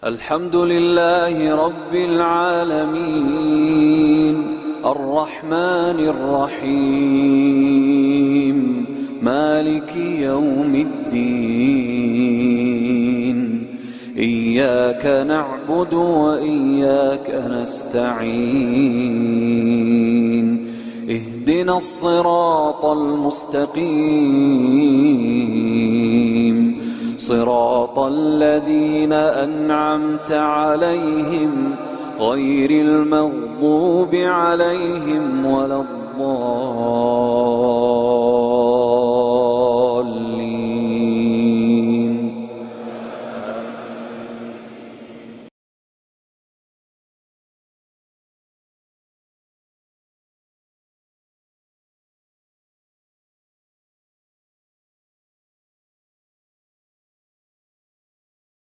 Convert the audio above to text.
الحمد لله رب العالمين الرحمن الرحيم مالك يوم الدين إياك نعبد وإياك نستعين اهدنا الصراط المستقيم صراط الذين أنعمت عليهم غير المغضوب عليهم ولا الضالين.